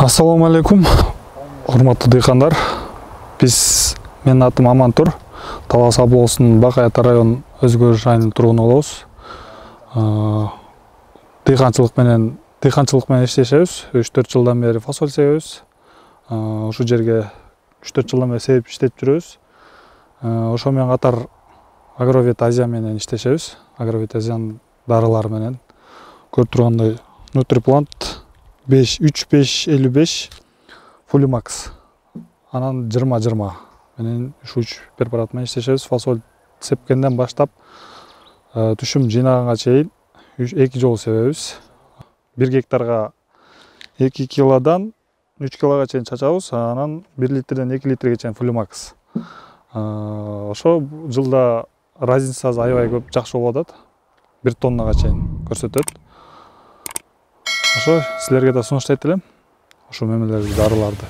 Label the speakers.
Speaker 1: Ассаламу алейкум, урматтуу дыйкандар. Менин атым Амантур. Талас облусунун Бакай ата район өзгөрүш айылынын тургуну болобуз. Дыйканчылык менен иштешебиз. 3-4 жылдан бери фасоль себебиз. Ушул жерге 3-4 жылдан бери себип иштеп жүрөбүз. Ошо менен катар Агровет Азия менен иштешебиз. Агровет Азиянын дарылары менен көрүп тургандай Нутриплант 3555 Фулимакс анан 20-20 менен ушу 3 препарат менен иштешебиз. Фасоль сепкенден баштап түшүм жыйнаганга чейин 2 жолу себебиз. 1 гектарга 2 килодан 3 килога чейин чачабыз, анан 1 литрден 2 литрге чейин Фулимакс. Ошо жылда разницасы аябай көп, жакшы болуп атат. 1 тоннага чейин көрсөтөт. Ошо силерге да сунуштайт элем ошо мемелерди, дарыларды.